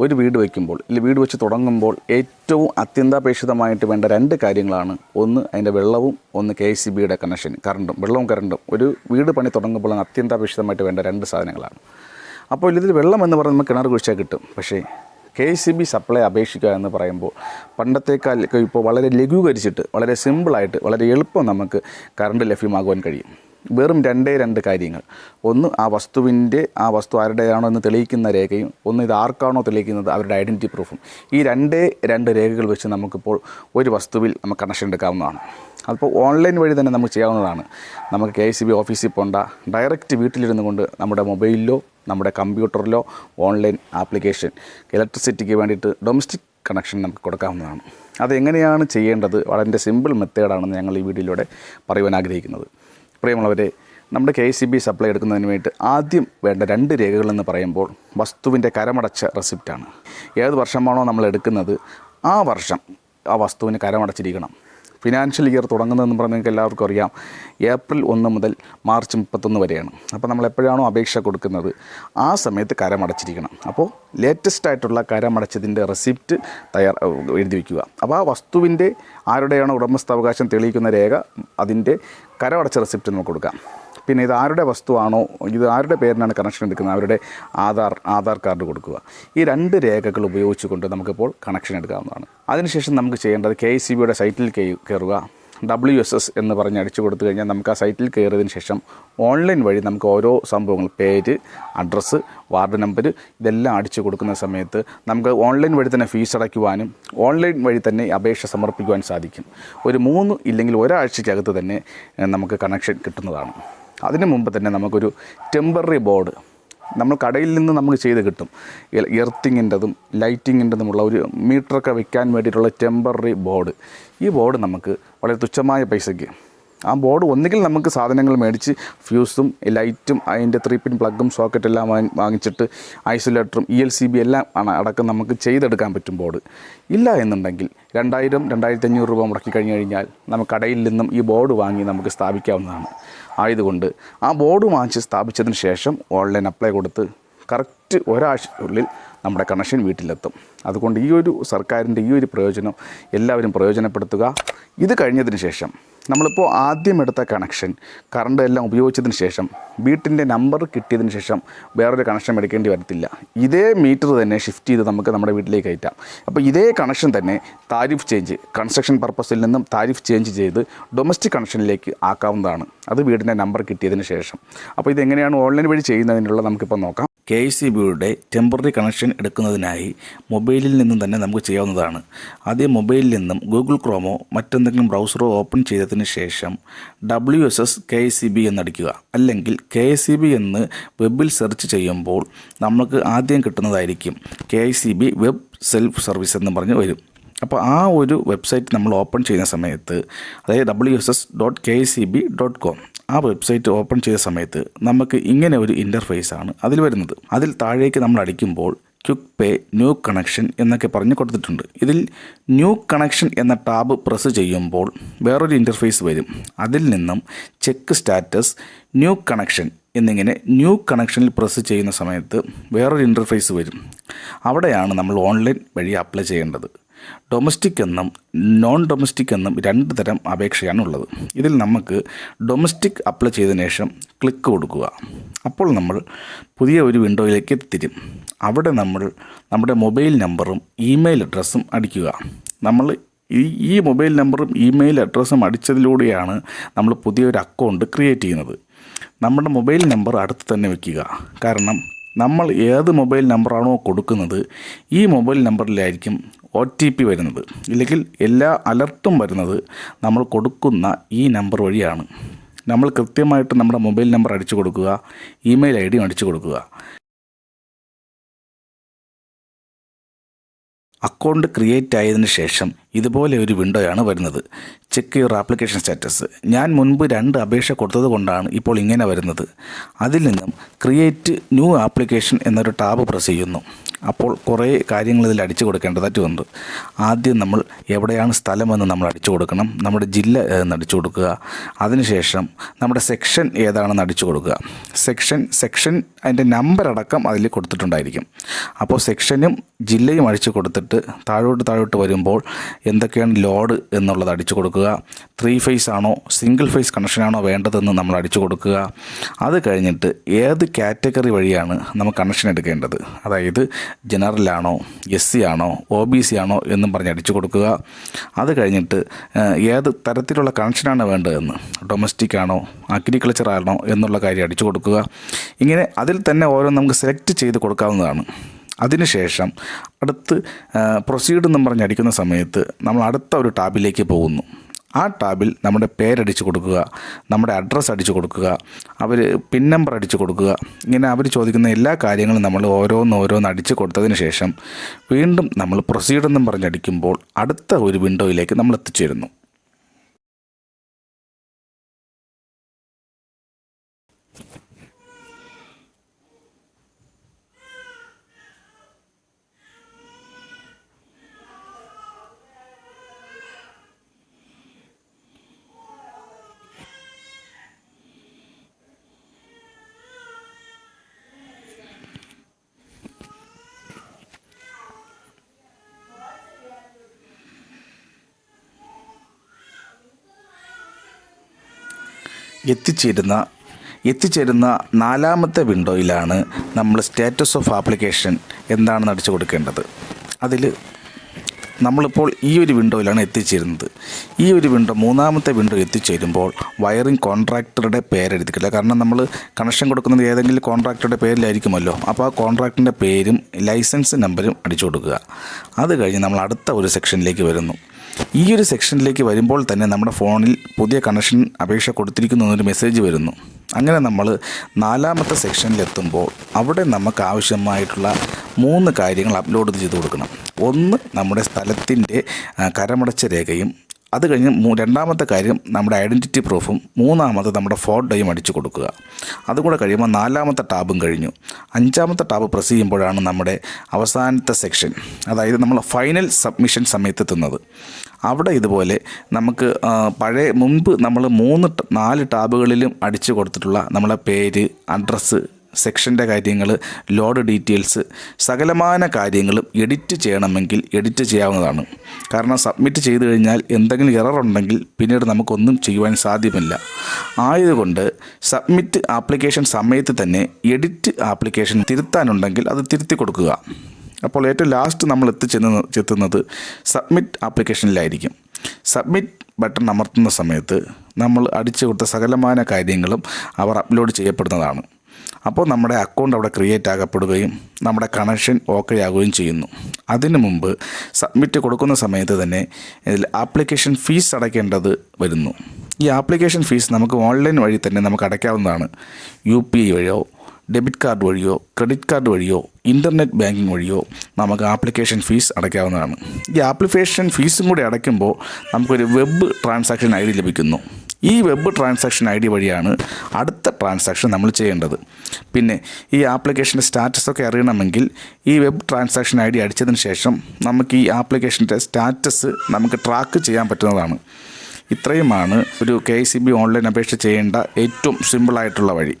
ഒരു വീട് വയ്ക്കുമ്പോൾ അല്ലെങ്കിൽ വീട് വെച്ച് തുടങ്ങുമ്പോൾ ഏറ്റവും അത്യന്താപേക്ഷിതമായിട്ട് വേണ്ട രണ്ട് കാര്യങ്ങളാണ്. ഒന്ന് അതിൻ്റെ വെള്ളവും, ഒന്ന് KCBയുടെ കണക്ഷൻ, വെള്ളവും കറണ്ടും. ഒരു വീട് പണി തുടങ്ങുമ്പോൾ അത്യന്താപേക്ഷിതമായിട്ട് വേണ്ട രണ്ട് സാധനങ്ങളാണ്. അപ്പോൾ ഇതിൽ വെള്ളം എന്ന് പറയുന്നത് നമുക്ക് കിണർ കുഴിച്ചാൽ കിട്ടും. പക്ഷേ KCB സപ്ലൈ അപേക്ഷിക്കുക എന്ന് പറയുമ്പോൾ പണ്ടത്തേക്കാൾ ഇപ്പോൾ വളരെ ലഘൂകരിച്ചിട്ട്, വളരെ സിമ്പിളായിട്ട്, വളരെ എളുപ്പം നമുക്ക് കറണ്ട് ലഭ്യമാകുവാൻ കഴിയും. വെറും രണ്ട് കാര്യങ്ങൾ. ഒന്ന് ആ വസ്തു ആരുടെയാണോ എന്ന് തെളിയിക്കുന്ന രേഖയും, ഒന്ന് ഇത് ആർക്കാണോ തെളിയിക്കുന്നത് അവരുടെ ഐഡൻറ്റിറ്റി പ്രൂഫും. ഈ രണ്ട് രേഖകൾ വെച്ച് നമുക്കിപ്പോൾ ഒരു വസ്തുവിൽ നമുക്ക് കണക്ഷൻ എടുക്കാവുന്നതാണ്. അപ്പോൾ ഓൺലൈൻ വഴി തന്നെ നമുക്ക് ചെയ്യാവുന്നതാണ്. നമുക്ക് KCB ഓഫീസിൽ പോകണ്ട, ഡയറക്റ്റ് വീട്ടിലിരുന്നു കൊണ്ട് നമ്മുടെ മൊബൈലിലോ നമ്മുടെ കമ്പ്യൂട്ടറിലോ ഓൺലൈൻ ആപ്ലിക്കേഷൻ ഇലക്ട്രിസിറ്റിക്ക് വേണ്ടിയിട്ട് ഡൊമസ്റ്റിക് കണക്ഷൻ നമുക്ക് കൊടുക്കാവുന്നതാണ്. അതെങ്ങനെയാണ് ചെയ്യേണ്ടത്? വളരെ സിമ്പിൾ മെത്തേഡാണെന്ന് ഞങ്ങൾ ഈ വീഡിയോയിലൂടെ പറയുവാൻ ആഗ്രഹിക്കുന്നത്. പ്രിയമുള്ളവരെ, നമ്മുടെ KCB സപ്ലൈ എടുക്കുന്നതിന് വേണ്ടി ആദ്യം വേണ്ട രണ്ട് രേഖകളെന്ന് പറയുമ്പോൾ വസ്തുവിൻ്റെ കരമടച്ച റെസിപ്റ്റാണ്. ഏത് വർഷമാണോ നമ്മൾ എടുക്കുന്നത് ആ വർഷം ആ വസ്തുവിന് കരമടച്ചിരിക്കണം. ഫിനാൻഷ്യൽ ഇയർ തുടങ്ങുന്നതെന്ന് പറഞ്ഞാൽ നിങ്ങൾക്ക് എല്ലാവർക്കും അറിയാം, ഏപ്രിൽ 1 മുതൽ മാർച്ച് 31 വരെയാണ്. അപ്പോൾ നമ്മൾ എപ്പോഴാണോ അപേക്ഷ കൊടുക്കുന്നത് ആ സമയത്ത് കരമടച്ചിരിക്കണം. അപ്പോൾ ലേറ്റസ്റ്റ് ആയിട്ടുള്ള കരമടച്ചതിൻ്റെ റെസിപ്റ്റ് എഴുതി വയ്ക്കുക. അപ്പോൾ ആ വസ്തുവിൻ്റെ ആരുടെയാണോ ഉടമസ്ഥാവകാശം തെളിയിക്കുന്ന രേഖ, അതിൻ്റെ കരമടച്ച റെസിപ്റ്റ് നമുക്ക് കൊടുക്കാം. പിന്നെ ഇത് ആരുടെ വസ്തുവാണോ, ഇത് ആരുടെ പേരിനാണ് കണക്ഷൻ എടുക്കുന്നത് അവരുടെ ആധാർ കാർഡ് കൊടുക്കുക. ഈ രണ്ട് രേഖകൾ ഉപയോഗിച്ചുകൊണ്ട് നമുക്കിപ്പോൾ കണക്ഷൻ എടുക്കാവുന്നതാണ്. അതിനുശേഷം നമുക്ക് ചെയ്യേണ്ടത് KCBയുടെ സൈറ്റിൽ കയറുക. WSS എന്ന് പറഞ്ഞ് അടിച്ചു കൊടുത്തു കഴിഞ്ഞാൽ നമുക്ക് ആ സൈറ്റിൽ കയറിയതിന് ശേഷം ഓൺലൈൻ വഴി നമുക്ക് ഓരോ സംഭവങ്ങൾ, പേര്, അഡ്രസ്സ്, വാർഡ് നമ്പർ, ഇതെല്ലാം അടിച്ചു കൊടുക്കുന്ന സമയത്ത് നമുക്ക് ഓൺലൈൻ വഴി തന്നെ ഫീസ് അടയ്ക്കുവാനും ഓൺലൈൻ വഴി തന്നെ അപേക്ഷ സമർപ്പിക്കുവാൻ സാധിക്കും. ഒരു 3 ഇല്ലെങ്കിൽ ഒരാഴ്ചയ്ക്കകത്ത് തന്നെ നമുക്ക് കണക്ഷൻ കിട്ടുന്നതാണ്. അതിന് മുമ്പ് തന്നെ നമുക്കൊരു ടെമ്പററി ബോർഡ് നമ്മൾ കടയിൽ നിന്ന് നമുക്ക് ചെയ്ത് കിട്ടും. എർത്തിങ്ങിൻ്റെതും ലൈറ്റിങ്ങിൻ്റെതുമുള്ള ഒരു മീറ്ററൊക്കെ വയ്ക്കാൻ വേണ്ടിയിട്ടുള്ള ടെമ്പററി ബോർഡ്. ഈ ബോർഡ് നമുക്ക് വളരെ തുച്ഛമായ പൈസയ്ക്ക്, ആ ബോർഡ് ഒന്നുകിൽ നമുക്ക് സാധനങ്ങൾ മേടിച്ച് ഫ്യൂസും ലൈറ്റും അതിൻ്റെ 3 പിൻ പ്ലഗും സോക്കറ്റെല്ലാം വാങ്ങിച്ചിട്ട് ഐസൊലേറ്ററും ELCB എല്ലാം അടക്കം നമുക്ക് ചെയ്തെടുക്കാൻ പറ്റും ബോർഡ്. ഇല്ല എന്നുണ്ടെങ്കിൽ 2000-2500 രൂപ മുടക്കി കഴിഞ്ഞ് കഴിഞ്ഞാൽ നമുക്ക് കടയിൽ നിന്നും ഈ ബോർഡ് വാങ്ങി നമുക്ക് സ്ഥാപിക്കാവുന്നതാണ്. ആയതുകൊണ്ട് ആ ബോർഡ് വാങ്ങിച്ച് സ്ഥാപിച്ചതിന് ശേഷം ഓൺലൈൻ അപ്ലൈ കൊടുത്ത് കറക്റ്റ് ഒരാഴ്ചയ്ക്കുള്ളിൽ നമ്മുടെ കണക്ഷൻ വീട്ടിലെത്തും. അതുകൊണ്ട് ഈ ഒരു സർക്കാരിൻ്റെ ഈ ഒരു പ്രയോജനം എല്ലാവരും പ്രയോജനപ്പെടുത്തുക. ഇത് കഴിഞ്ഞതിന് ശേഷം നമ്മളിപ്പോൾ ആദ്യം എടുത്ത കണക്ഷൻ കറണ്ട് എല്ലാം ഉപയോഗിച്ചതിന് ശേഷം വീട്ടിൻ്റെ നമ്പർ കിട്ടിയതിന് ശേഷം വേറൊരു കണക്ഷൻ എടുക്കേണ്ടി വരത്തില്ല. ഇതേ മീറ്റർ തന്നെ ഷിഫ്റ്റ് ചെയ്ത് നമുക്ക് നമ്മുടെ വീട്ടിലേക്ക് കയറ്റാം. അപ്പോൾ ഇതേ കണക്ഷൻ തന്നെ താരിഫ് ചേഞ്ച്, കൺസ്ട്രക്ഷൻ പർപ്പസിൽ നിന്നും താരിഫ് ചേഞ്ച് ചെയ്ത് ഡൊമസ്റ്റിക് കണക്ഷനിലേക്ക് ആക്കാവുന്നതാണ്. അത് വീടിൻ്റെ നമ്പർ കിട്ടിയതിന് ശേഷം. അപ്പോൾ ഇതെങ്ങനെയാണ് ഓൺലൈൻ വഴി ചെയ്യുന്നതിനുള്ള നമുക്കിപ്പോൾ നോക്കാം. KCBയുടെ ടെമ്പററി കണക്ഷൻ എടുക്കുന്നതിനായി മൊബൈലിൽ നിന്നും തന്നെ നമുക്ക് ചെയ്യാവുന്നതാണ്. ആദ്യം മൊബൈലിൽ നിന്നും ഗൂഗിൾ ക്രോമോ മറ്റെന്തെങ്കിലും ബ്രൗസറോ ഓപ്പൺ ചെയ്തതിന് ശേഷം WSS KCB എന്നടിക്കുക. അല്ലെങ്കിൽ KCB എന്ന് വെബിൽ സെർച്ച് ചെയ്യുമ്പോൾ നമുക്ക് ആദ്യം കിട്ടുന്നതായിരിക്കും KCB വെബ് സെൽഫ് സർവീസ് എന്ന് പറഞ്ഞ് വരും. അപ്പോൾ ആ ഒരു വെബ്സൈറ്റ് നമ്മൾ ഓപ്പൺ ചെയ്യുന്ന സമയത്ത്, അതായത് wss.kcb.com, ആ വെബ്സൈറ്റ് ഓപ്പൺ ചെയ്ത സമയത്ത് നമുക്ക് ഇങ്ങനെ ഒരു ഇൻ്റർഫേസാണ് അതിൽ വരുന്നത്. അതിൽ താഴേക്ക് നമ്മൾ അടിക്കുമ്പോൾ ക്വിക്ക് പേ, ന്യൂ കണക്ഷൻ എന്നൊക്കെ പറഞ്ഞ് കൊടുത്തിട്ടുണ്ട്. ഇതിൽ ന്യൂ കണക്ഷൻ എന്ന ടാബ് പ്രസ് ചെയ്യുമ്പോൾ വേറൊരു ഇൻ്റർഫേസ് വരും. അതിൽ നിന്നും ചെക്ക് സ്റ്റാറ്റസ്, ന്യൂ കണക്ഷൻ എന്നിങ്ങനെ ന്യൂ കണക്ഷനിൽ പ്രസ് ചെയ്യുന്ന സമയത്ത് വേറൊരു ഇൻ്റർഫേസ് വരും. അവിടെയാണ് നമ്മൾ ഓൺലൈൻ വഴി അപ്ലൈ ചെയ്യേണ്ടത്. ഡൊമസ്റ്റിക് എന്നും നോൺ ഡൊമസ്റ്റിക് എന്നും 2 തരം അപേക്ഷയാണ് ഉള്ളത്. ഇതിൽ നമുക്ക് ഡൊമസ്റ്റിക് അപ്ലൈ ചെയ്തതിനു ശേഷം ക്ലിക്ക് കൊടുക്കുക. അപ്പോൾ നമ്മൾ പുതിയ ഒരു വിൻഡോയിലേക്ക് എത്തിത്തരും. അവിടെ നമ്മൾ നമ്മുടെ മൊബൈൽ നമ്പറും ഇമെയിൽ അഡ്രസ്സും അടിക്കുക. നമ്മൾ ഈ മൊബൈൽ നമ്പറും ഇമെയിൽ അഡ്രസ്സും അടിച്ചതിലൂടെയാണ് നമ്മൾ പുതിയൊരു അക്കൗണ്ട് ക്രിയേറ്റ് ചെയ്യുന്നത്. നമ്മുടെ മൊബൈൽ നമ്പർ അടുത്ത് തന്നെ വയ്ക്കുക. കാരണം നമ്മൾ ഏത് മൊബൈൽ നമ്പറാണോ കൊടുക്കുന്നത് ഈ മൊബൈൽ നമ്പറിലായിരിക്കും OTP വരുന്നത്. ഇല്ലെങ്കിൽ എല്ലാ അലർട്ടും വരുന്നത് നമ്മൾ കൊടുക്കുന്ന ഈ നമ്പർ വഴിയാണ്. നമ്മൾ കൃത്യമായിട്ട് നമ്മുടെ മൊബൈൽ നമ്പർ അടിച്ചു കൊടുക്കുക, ഇമെയിൽ ID അടിച്ചു കൊടുക്കുക. അക്കൗണ്ട് ക്രിയേറ്റ് ആയതിനു ശേഷം ഇതുപോലെ ഒരു വിൻഡോയാണ് വരുന്നത്. Check your application status. ഞാൻ മുൻപ് 2 അപേക്ഷ കൊടുത്തത് കൊണ്ടാണ് ഇപ്പോൾ ഇങ്ങനെ വരുന്നത്. അതിൽ നിന്നും ക്രിയേറ്റ് ന്യൂ ആപ്ലിക്കേഷൻ എന്നൊരു ടാബ് പ്രസ് ചെയ്യുന്നു. അപ്പോൾ കുറേ കാര്യങ്ങൾ ഇതിൽ അടിച്ചു കൊടുക്കേണ്ടതായിട്ടുണ്ട്. ആദ്യം നമ്മൾ എവിടെയാണ് സ്ഥലമെന്ന് നമ്മൾ അടിച്ചു കൊടുക്കണം. നമ്മുടെ ജില്ല ഏതെന്ന് അടിച്ചു കൊടുക്കുക. അതിനുശേഷം നമ്മുടെ സെക്ഷൻ ഏതാണെന്ന് അടിച്ചു കൊടുക്കുക. സെക്ഷൻ അതിൻ്റെ നമ്പർ അടക്കം അതിൽ കൊടുത്തിട്ടുണ്ടായിരിക്കും. അപ്പോൾ സെക്ഷനും ജില്ലയും അടിച്ചു കൊടുത്തിട്ട് താഴോട്ട് വരുമ്പോൾ എന്തൊക്കെയാണ് ലോഡ് എന്നുള്ളത് അടിച്ചു കൊടുക്കുക. 3 ഫേസ് ആണോ സിംഗിൾ ഫേസ് കണക്ഷനാണോ വേണ്ടതെന്ന് നമ്മൾ അടിച്ചു കൊടുക്കുക. അത് കഴിഞ്ഞിട്ട് ഏത് കാറ്റഗറി വഴിയാണ് നമുക്ക് കണക്ഷൻ എടുക്കേണ്ടത്, അതായത് ജനറലാണോ SC ആണോ OBC ആണോ എന്നും പറഞ്ഞ് അടിച്ചു കൊടുക്കുക. അത് കഴിഞ്ഞിട്ട് ഏത് തരത്തിലുള്ള കണക്ഷനാണ് വേണ്ടതെന്ന്, ഡൊമസ്റ്റിക് ആണോ അഗ്രികൾച്ചർ ആണോ എന്നുള്ള കാര്യം അടിച്ചു കൊടുക്കുക. ഇങ്ങനെ അതിൽ തന്നെ ഓരോ നമുക്ക് സെലക്ട് ചെയ്ത് കൊടുക്കാവുന്നതാണ്. അതിനുശേഷം അടുത്ത് പ്രൊസീഡ് എന്നും പറഞ്ഞ് അടിക്കുന്ന സമയത്ത് നമ്മൾ അടുത്ത ഒരു ടാബിലേക്ക് പോകുന്നു. ആ ടാബിൽ നമ്മുടെ പേരടിച്ചു കൊടുക്കുക, നമ്മുടെ അഡ്രസ്സ് അടിച്ചു കൊടുക്കുക, അവർ പിൻ നമ്പർ അടിച്ചു കൊടുക്കുക. ഇങ്ങനെ അവർ ചോദിക്കുന്ന എല്ലാ കാര്യങ്ങളും നമ്മൾ ഓരോന്ന് അടിച്ചു കൊടുത്തതിന് ശേഷം വീണ്ടും നമ്മൾ പ്രൊസീഡ് എന്നും പറഞ്ഞടിക്കുമ്പോൾ അടുത്ത ഒരു വിൻഡോയിലേക്ക് നമ്മൾ എത്തിച്ചേരുന്നു. എത്തിച്ചേരുന്ന 4ാമത്തെ വിൻഡോയിലാണ് നമ്മൾ സ്റ്റാറ്റസ് ഓഫ് ആപ്ലിക്കേഷൻ എന്താണെന്ന് അടിച്ചു കൊടുക്കേണ്ടത്. അതിൽ നമ്മളിപ്പോൾ ഈ ഒരു വിൻഡോയിലാണ് എത്തിച്ചേരുന്നത്. ഈ ഒരു വിൻഡോ 3ാമത്തെ വിൻഡോ എത്തിച്ചേരുമ്പോൾ വയറിംഗ് കോൺട്രാക്ടറുടെ പേരെഴുതിക്കില്ല. കാരണം നമ്മൾ കണക്ഷൻ കൊടുക്കുന്നത് ഏതെങ്കിലും കോൺട്രാക്ടറുടെ പേരിലായിരിക്കുമല്ലോ. അപ്പോൾ ആ കോൺട്രാക്ടറിൻ്റെ പേരും ലൈസൻസ് നമ്പരും അടിച്ചു കൊടുക്കുക. അത് കഴിഞ്ഞ് നമ്മൾ അടുത്ത ഒരു സെക്ഷനിലേക്ക് വരുന്നു. ഈ ഒരു സെക്ഷനിലേക്ക് വരുമ്പോൾ തന്നെ നമ്മുടെ ഫോണിൽ പുതിയ കണക്ഷൻ അപേക്ഷ കൊടുത്തിരിക്കുന്നു എന്നൊരു മെസ്സേജ് വരുന്നു. അങ്ങനെ നമ്മൾ 4ാമത്തെ സെക്ഷനിലെത്തുമ്പോൾ അവിടെ നമുക്ക് ആവശ്യമായിട്ടുള്ള 3 കാര്യങ്ങൾ അപ്ലോഡ് ചെയ്ത് കൊടുക്കണം. ഒന്ന് നമ്മുടെ സ്ഥലത്തിൻ്റെ കരമടച്ച രേഖയും, അത് കഴിഞ്ഞ് 2ാമത്തെ കാര്യം നമ്മുടെ ഐഡൻറ്റിറ്റി പ്രൂഫും, 3ാമത് നമ്മുടെ ഫോട്ടോയും അടിച്ചു കൊടുക്കുക. അതുകൂടെ കഴിയുമ്പോൾ 4ാമത്തെ ടാബും കഴിഞ്ഞു. 5ാമത്തെ ടാബ് പ്രസ് ചെയ്യുമ്പോഴാണ് നമ്മുടെ അവസാനത്തെ സെക്ഷൻ, അതായത് നമ്മൾ ഫൈനൽ സബ്മിഷൻ സമയത്തെത്തുന്നത്. അവിടെ ഇതുപോലെ നമുക്ക് മുൻപ് നമ്മൾ 4 ടാബുകളിലും അടിച്ചു കൊടുത്തിട്ടുള്ള നമ്മളെ പേര്, അഡ്രസ്സ്, സെക്ഷൻ്റെ കാര്യങ്ങൾ, ലോഡ് ഡീറ്റെയിൽസ്, സകലമാന കാര്യങ്ങളും എഡിറ്റ് ചെയ്യണമെങ്കിൽ എഡിറ്റ് ചെയ്യാവുന്നതാണ്. കാരണം സബ്മിറ്റ് ചെയ്ത് കഴിഞ്ഞാൽ എന്തെങ്കിലും എറർ ഉണ്ടെങ്കിൽ പിന്നീട് നമുക്കൊന്നും ചെയ്യുവാൻ സാധ്യമല്ല. ആയതുകൊണ്ട് സബ്മിറ്റ് ആപ്ലിക്കേഷൻ സമയത്ത് തന്നെ എഡിറ്റ് ആപ്ലിക്കേഷൻ തിരുത്താനുണ്ടെങ്കിൽ അത് തിരുത്തി കൊടുക്കുക. അപ്പോൾ ഏറ്റവും ലാസ്റ്റ് നമ്മൾ എത്തുന്നത് സബ്മിറ്റ് ആപ്ലിക്കേഷനിലായിരിക്കും. സബ്മിറ്റ് ബട്ടൺ അമർത്തുന്ന സമയത്ത് നമ്മൾ അടിച്ചു കൊടുത്ത സകലമാന കാര്യങ്ങളും അവർ അപ്ലോഡ് ചെയ്യപ്പെടുന്നതാണ്. അപ്പോൾ നമ്മുടെ അക്കൗണ്ട് അവിടെ ക്രിയേറ്റ് ആകപ്പെടുകയും നമ്മുടെ കണക്ഷൻ ഓക്കെ ആകുകയും ചെയ്യുന്നു. അതിനു മുമ്പ് സബ്മിറ്റ് കൊടുക്കുന്ന സമയത്ത് തന്നെ ഇതിൽ ആപ്ലിക്കേഷൻ ഫീസ് അടയ്ക്കേണ്ടത് വരുന്നു. ഈ ആപ്ലിക്കേഷൻ ഫീസ് നമുക്ക് ഓൺലൈൻ വഴി തന്നെ നമുക്ക് അടയ്ക്കാവുന്നതാണ്. UPI വഴിയോ ഡെബിറ്റ് കാർഡ് വഴിയോ ക്രെഡിറ്റ് കാർഡ് വഴിയോ ഇൻ്റർനെറ്റ് ബാങ്കിങ് വഴിയോ നമുക്ക് ആപ്ലിക്കേഷൻ ഫീസ് അടയ്ക്കാവുന്നതാണ്. ഈ ആപ്ലിക്കേഷൻ ഫീസും കൂടി അടയ്ക്കുമ്പോൾ നമുക്കൊരു വെബ് ട്രാൻസാക്ഷൻ ID ലഭിക്കുന്നു. ഈ വെബ് ട്രാൻസാക്ഷൻ ID വഴിയാണ് അടുത്ത ട്രാൻസാക്ഷൻ നമ്മൾ ചെയ്യേണ്ടത്. പിന്നെ ഈ ആപ്ലിക്കേഷൻ്റെ സ്റ്റാറ്റസൊക്കെ അറിയണമെങ്കിൽ ഈ വെബ് ട്രാൻസാക്ഷൻ ID അടിച്ചതിന് ശേഷം നമുക്ക് ഈ ആപ്ലിക്കേഷൻ്റെ സ്റ്റാറ്റസ് നമുക്ക് ട്രാക്ക് ചെയ്യാൻ പറ്റുന്നതാണ്. ഇത്രയുമാണ് ഒരു KCB ഓൺലൈൻ അപേക്ഷ ചെയ്യേണ്ട ഏറ്റവും സിമ്പിളായിട്ടുള്ള വഴി.